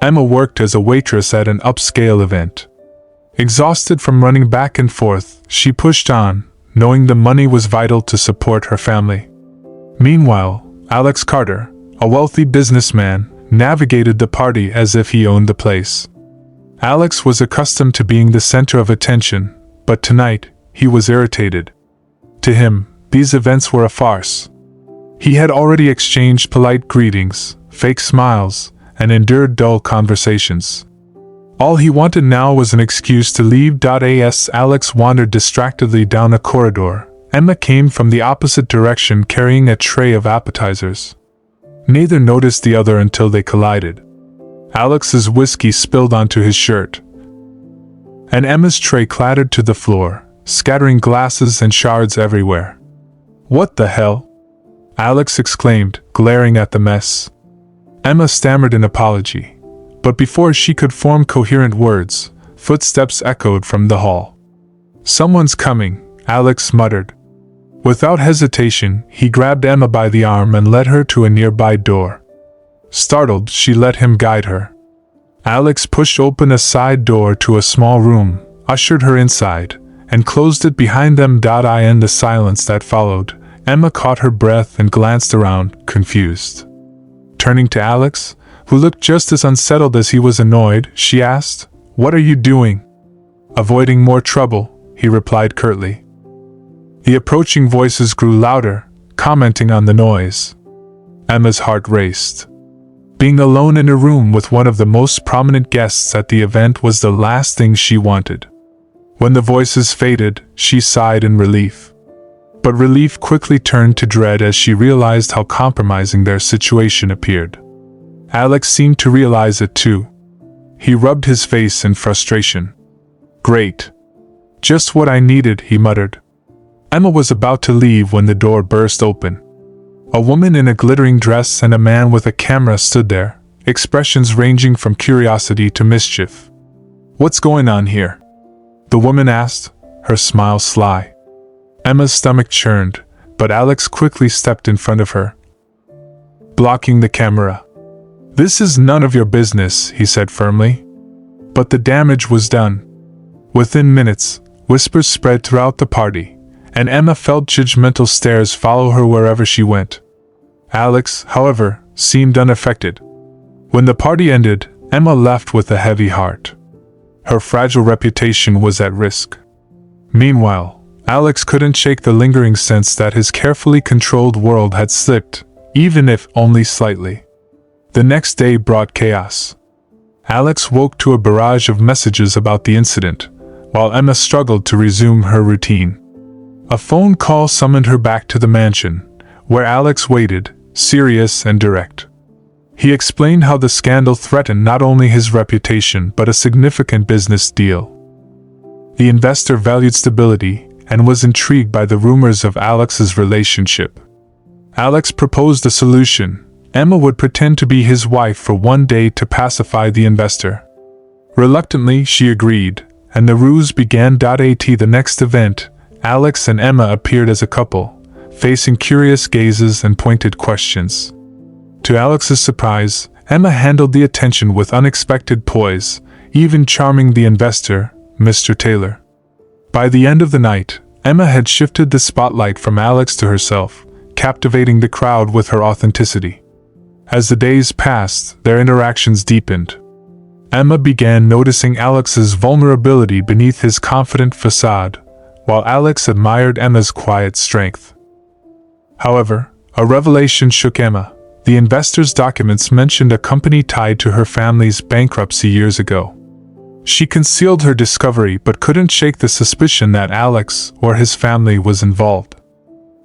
Emma worked as a waitress at an upscale event. Exhausted from running back and forth, she pushed on, knowing the money was vital to support her family. Meanwhile, Alex Carter, a wealthy businessman, navigated the party as if he owned the place. Alex was accustomed to being the center of attention, but tonight, he was irritated. To him, these events were a farce. He had already exchanged polite greetings, fake smiles, and endured dull conversations. All he wanted now was an excuse to leave. As Alex wandered distractedly down a corridor, Emma came from the opposite direction carrying a tray of appetizers. Neither noticed the other until they collided. Alex's whiskey spilled onto his shirt, and Emma's tray clattered to the floor, scattering glasses and shards everywhere. "What the hell?" Alex exclaimed, glaring at the mess. Emma stammered an apology, but before she could form coherent words, footsteps echoed from the hall. "Someone's coming," Alex muttered. Without hesitation, he grabbed Emma by the arm and led her to a nearby door. Startled, she let him guide her. Alex pushed open a side door to a small room, ushered her inside, and closed it behind them. In the silence that followed, Emma caught her breath and glanced around, confused. Turning to Alex, who looked just as unsettled as he was annoyed, she asked, "What are you doing?" "Avoiding more trouble," he replied curtly. The approaching voices grew louder, commenting on the noise. Emma's heart raced. Being alone in a room with one of the most prominent guests at the event was the last thing she wanted. When the voices faded, she sighed in relief. But relief quickly turned to dread as she realized how compromising their situation appeared. Alex seemed to realize it too. He rubbed his face in frustration. "Great. Just what I needed," he muttered. Emma was about to leave when the door burst open. A woman in a glittering dress and a man with a camera stood there, expressions ranging from curiosity to mischief. "What's going on here?" the woman asked, her smile sly. Emma's stomach churned, but Alex quickly stepped in front of her, blocking the camera. "This is none of your business," he said firmly. But the damage was done. Within minutes, whispers spread throughout the party, and Emma felt judgmental stares follow her wherever she went. Alex, however, seemed unaffected. When the party ended, Emma left with a heavy heart. Her fragile reputation was at risk. Meanwhile, Alex couldn't shake the lingering sense that his carefully controlled world had slipped, even if only slightly. The next day brought chaos. Alex woke to a barrage of messages about the incident, while Emma struggled to resume her routine. A phone call summoned her back to the mansion, where Alex waited, serious and direct. He explained how the scandal threatened not only his reputation but a significant business deal. The investor valued stability and was intrigued by the rumors of Alex's relationship. Alex proposed a solution. Emma would pretend to be his wife for one day to pacify the investor. Reluctantly, she agreed, and the ruse began. At the next event, Alex and Emma appeared as a couple, facing curious gazes and pointed questions. To Alex's surprise, Emma handled the attention with unexpected poise, even charming the investor, Mr. Taylor. By the end of the night, Emma had shifted the spotlight from Alex to herself, captivating the crowd with her authenticity. As the days passed, their interactions deepened. Emma began noticing Alex's vulnerability beneath his confident facade, while Alex admired Emma's quiet strength. However, a revelation shook Emma. The investor's documents mentioned a company tied to her family's bankruptcy years ago. She concealed her discovery but couldn't shake the suspicion that Alex or his family was involved.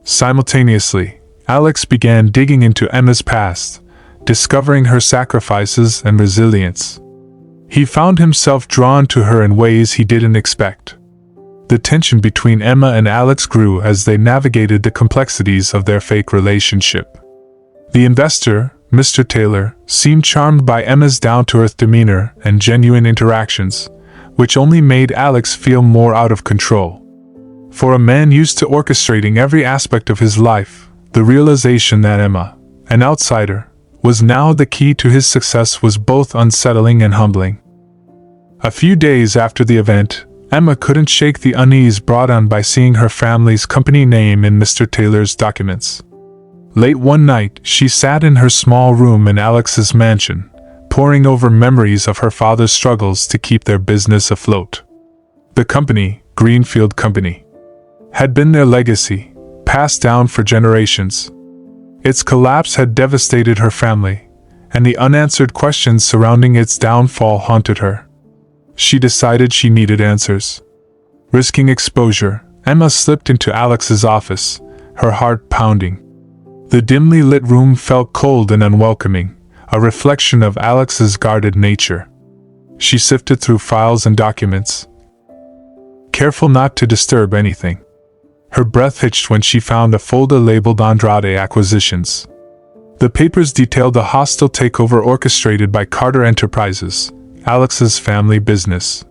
Simultaneously, Alex began digging into Emma's past, discovering her sacrifices and resilience. He found himself drawn to her in ways he didn't expect. The tension between Emma and Alex grew as they navigated the complexities of their fake relationship. The investor, Mr. Taylor, seemed charmed by Emma's down-to-earth demeanor and genuine interactions, which only made Alex feel more out of control. For a man used to orchestrating every aspect of his life, the realization that Emma, an outsider, was now the key to his success was both unsettling and humbling. A few days after the event, Emma couldn't shake the unease brought on by seeing her family's company name in Mr. Taylor's documents. Late one night, she sat in her small room in Alex's mansion, poring over memories of her father's struggles to keep their business afloat. The company, Greenfield Company, had been their legacy, passed down for generations. Its collapse had devastated her family, and the unanswered questions surrounding its downfall haunted her. She decided she needed answers. Risking exposure, Emma slipped into Alex's office, her heart pounding. The dimly lit room felt cold and unwelcoming, a reflection of Alex's guarded nature. She sifted through files and documents, careful not to disturb anything. Her breath hitched when she found a folder labeled Andrade Acquisitions. The papers detailed a hostile takeover orchestrated by Carter Enterprises, Alex's family business.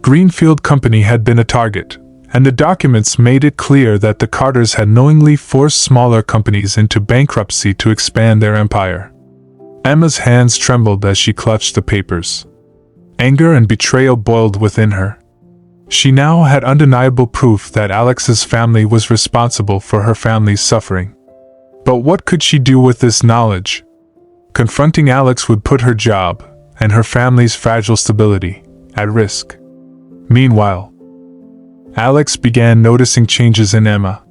Greenfield Company had been a target, and the documents made it clear that the Carters had knowingly forced smaller companies into bankruptcy to expand their empire. Emma's hands trembled as she clutched the papers. Anger and betrayal boiled within her. She now had undeniable proof that Alex's family was responsible for her family's suffering. But what could she do with this knowledge? Confronting Alex would put her job, and her family's fragile stability, at risk. Meanwhile, Alex began noticing changes in Emma.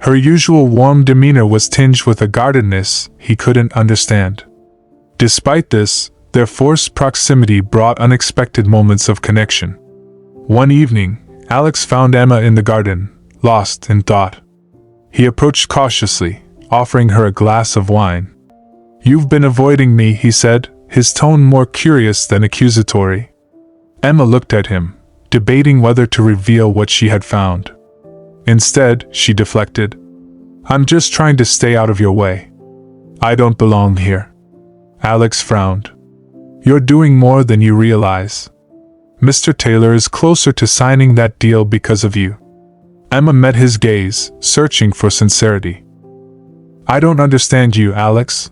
Her usual warm demeanor was tinged with a guardedness he couldn't understand. Despite this, their forced proximity brought unexpected moments of connection. One evening, Alex found Emma in the garden, lost in thought. He approached cautiously, offering her a glass of wine. "You've been avoiding me," he said, his tone more curious than accusatory. Emma looked at him, debating whether to reveal what she had found. Instead, she deflected. "I'm just trying to stay out of your way. I don't belong here." Alex frowned. "You're doing more than you realize. Mr. Taylor is closer to signing that deal because of you." Emma met his gaze, searching for sincerity. "I don't understand you, Alex.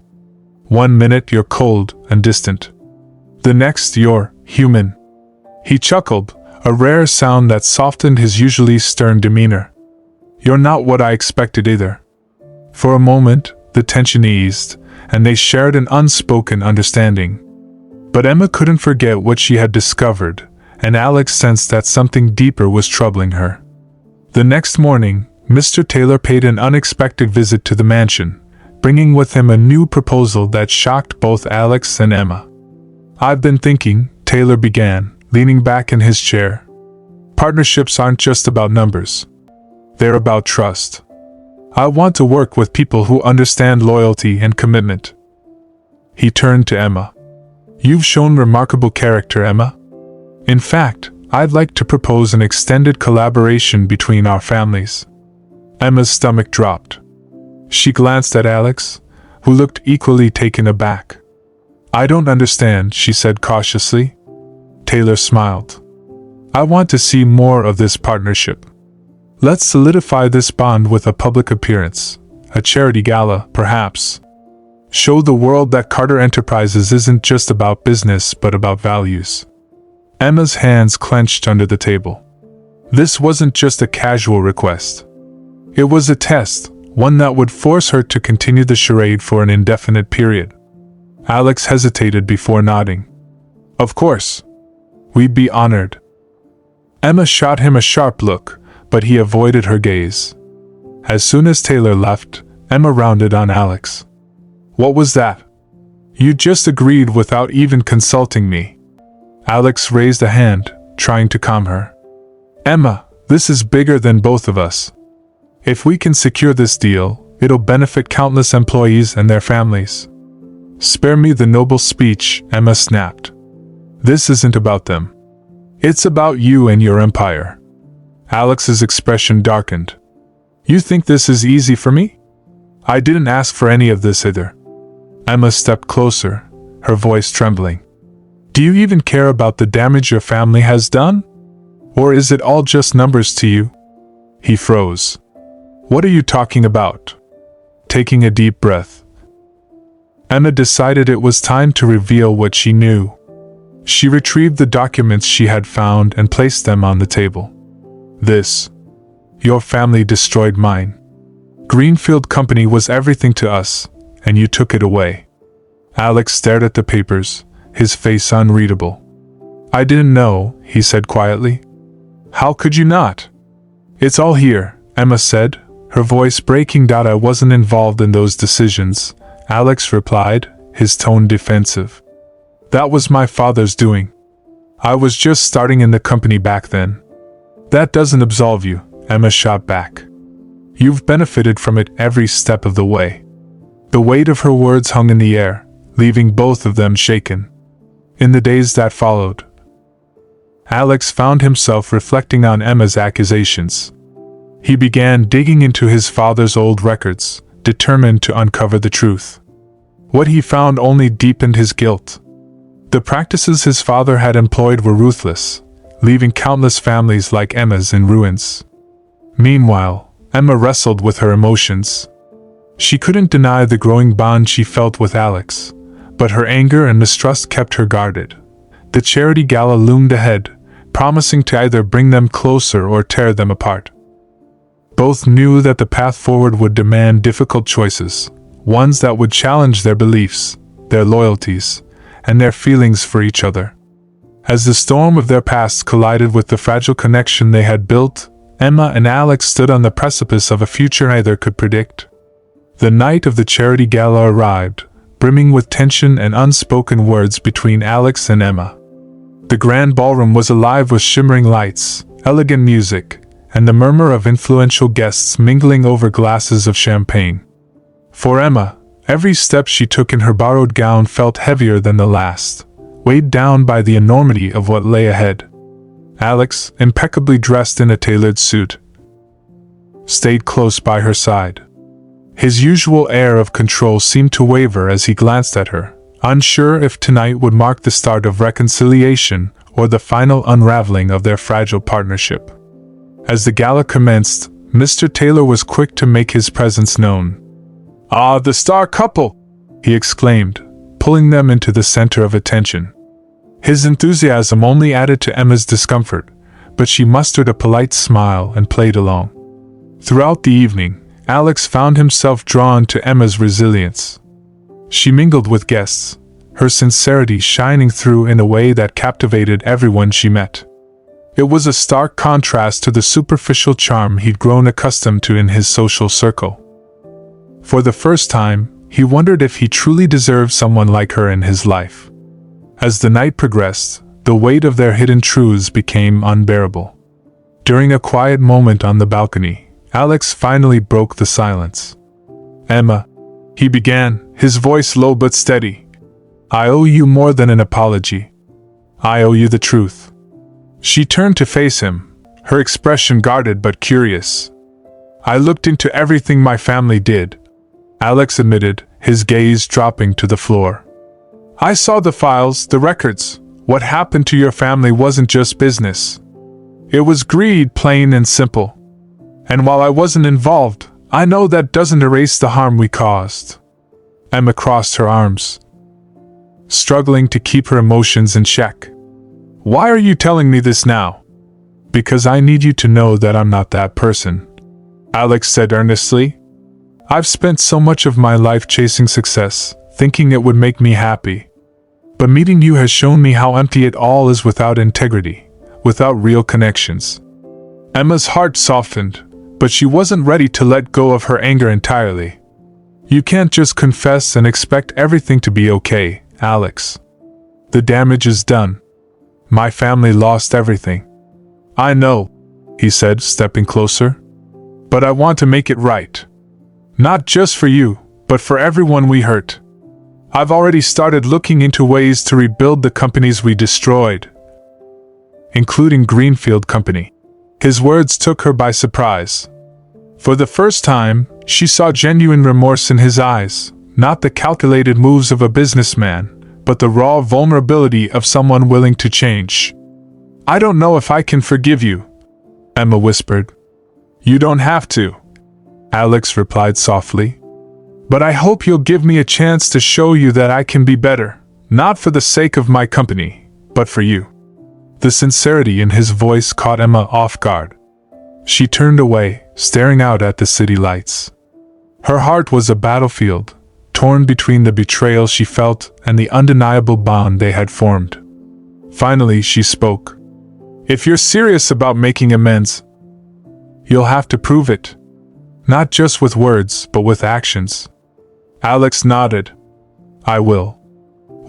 One minute you're cold and distant. The next you're human." He chuckled, a rare sound that softened his usually stern demeanor. "You're not what I expected either." For a moment, the tension eased, and they shared an unspoken understanding. But Emma couldn't forget what she had discovered, and Alex sensed that something deeper was troubling her. The next morning, Mr. Taylor paid an unexpected visit to the mansion, bringing with him a new proposal that shocked both Alex and Emma. "I've been thinking," Taylor began, leaning back in his chair. "Partnerships aren't just about numbers. They're about trust. I want to work with people who understand loyalty and commitment." He turned to Emma. "You've shown remarkable character, Emma. In fact, I'd like to propose an extended collaboration between our families." Emma's stomach dropped. She glanced at Alex, who looked equally taken aback. "I don't understand," she said cautiously. Taylor smiled. "I want to see more of this partnership. Let's solidify this bond with a public appearance, a charity gala, perhaps. Show the world that Carter Enterprises isn't just about business but about values." Emma's hands clenched under the table. This wasn't just a casual request. It was a test, one that would force her to continue the charade for an indefinite period. Alex hesitated before nodding. "Of course. We'd be honored." Emma shot him a sharp look, but he avoided her gaze. As soon as Taylor left, Emma rounded on Alex. "What was that? You just agreed without even consulting me." Alex raised a hand, trying to calm her. "Emma, this is bigger than both of us. If we can secure this deal, it'll benefit countless employees and their families." "Spare me the noble speech," Emma snapped. "This isn't about them. It's about you and your empire." Alex's expression darkened. "You think this is easy for me? I didn't ask for any of this either." Emma stepped closer, her voice trembling. "Do you even care about the damage your family has done? Or is it all just numbers to you?" He froze. "What are you talking about?" Taking a deep breath, Emma decided it was time to reveal what she knew. She retrieved the documents she had found and placed them on the table. Your family destroyed mine. Greenfield Company was everything to us, and you took it away. Alex stared at the papers, his face unreadable. I didn't know, he said quietly. How could you not? It's all here, Emma said, her voice breaking. I wasn't involved in those decisions, Alex replied, his tone defensive. That was my father's doing. I was just starting in the company back then. That doesn't absolve you, Emma shot back. You've benefited from it every step of the way. The weight of her words hung in the air, leaving both of them shaken. In the days that followed, Alex found himself reflecting on Emma's accusations. He began digging into his father's old records, determined to uncover the truth. What he found only deepened his guilt. The practices his father had employed were ruthless, leaving countless families like Emma's in ruins. Meanwhile, Emma wrestled with her emotions. She couldn't deny the growing bond she felt with Alex, but her anger and mistrust kept her guarded. The charity gala loomed ahead, promising to either bring them closer or tear them apart. Both knew that the path forward would demand difficult choices, ones that would challenge their beliefs, their loyalties, and their feelings for each other. As the storm of their past collided with the fragile connection they had built, Emma and Alex stood on the precipice of a future neither could predict. The night of the charity gala arrived, brimming with tension and unspoken words between Alex and Emma. The grand ballroom was alive with shimmering lights, elegant music, and the murmur of influential guests mingling over glasses of champagne. For Emma, every step she took in her borrowed gown felt heavier than the last, weighed down by the enormity of what lay ahead. Alex, impeccably dressed in a tailored suit, stayed close by her side. His usual air of control seemed to waver as he glanced at her, unsure if tonight would mark the start of reconciliation or the final unraveling of their fragile partnership. As the gala commenced, Mr. Taylor was quick to make his presence known. "Ah, the star couple!" he exclaimed, pulling them into the center of attention. His enthusiasm only added to Emma's discomfort, but she mustered a polite smile and played along. Throughout the evening, Alex found himself drawn to Emma's resilience. She mingled with guests, her sincerity shining through in a way that captivated everyone she met. It was a stark contrast to the superficial charm he'd grown accustomed to in his social circle. For the first time, he wondered if he truly deserved someone like her in his life. As the night progressed, the weight of their hidden truths became unbearable. During a quiet moment on the balcony, Alex finally broke the silence. "Emma," he began, his voice low but steady, "I owe you more than an apology. I owe you the truth." She turned to face him, her expression guarded but curious. "I looked into everything my family did," Alex admitted, his gaze dropping to the floor. "I saw the files, the records. What happened to your family wasn't just business. It was greed, plain and simple. And while I wasn't involved, I know that doesn't erase the harm we caused." Emma crossed her arms, struggling to keep her emotions in check. "Why are you telling me this now?" "Because I need you to know that I'm not that person," Alex said earnestly. "I've spent so much of my life chasing success, thinking it would make me happy. But meeting you has shown me how empty it all is without integrity, without real connections." Emma's heart softened, but she wasn't ready to let go of her anger entirely. "You can't just confess and expect everything to be okay, Alex. The damage is done. My family lost everything." "I know," he said, stepping closer. "But I want to make it right. Not just for you, but for everyone we hurt. I've already started looking into ways to rebuild the companies we destroyed, including Greenfield Company." His words took her by surprise. For the first time, she saw genuine remorse in his eyes, not the calculated moves of a businessman, but the raw vulnerability of someone willing to change. "I don't know if I can forgive you," Emma whispered. "You don't have to," Alex replied softly. But I hope you'll give me a chance to show you that I can be better, not for the sake of my company, but for you." The sincerity in his voice caught Emma off guard. She turned away, staring out at the city lights. Her heart was a battlefield, torn between the betrayal she felt and the undeniable bond they had formed. Finally, she spoke. "If you're serious about making amends, you'll have to prove it. Not just with words, but with actions." Alex nodded. "I will.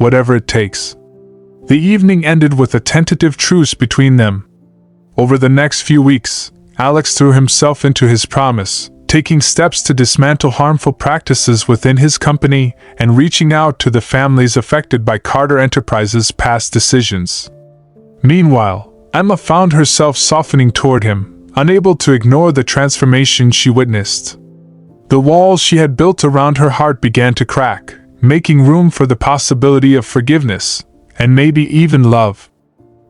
Whatever it takes." The evening ended with a tentative truce between them. Over the next few weeks, Alex threw himself into his promise, taking steps to dismantle harmful practices within his company and reaching out to the families affected by Carter Enterprises' past decisions. Meanwhile, Emma found herself softening toward him, unable to ignore the transformation she witnessed. The walls she had built around her heart began to crack, making room for the possibility of forgiveness, and maybe even love.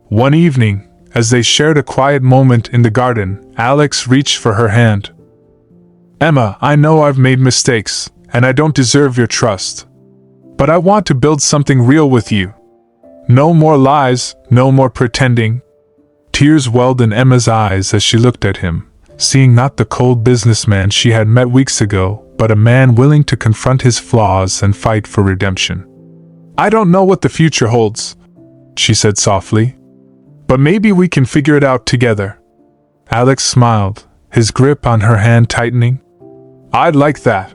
One evening, as they shared a quiet moment in the garden, Alex reached for her hand. "Emma, I know I've made mistakes, and I don't deserve your trust. But I want to build something real with you. No more lies, no more pretending." Tears welled in Emma's eyes as she looked at him, seeing not the cold businessman she had met weeks ago, but a man willing to confront his flaws and fight for redemption. "I don't know what the future holds," she said softly, "but maybe we can figure it out together." Alex smiled, his grip on her hand tightening. "I'd like that."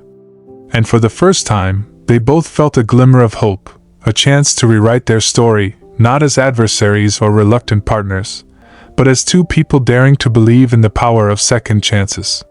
And for the first time, they both felt a glimmer of hope, a chance to rewrite their story, not as adversaries or reluctant partners, but as two people daring to believe in the power of second chances.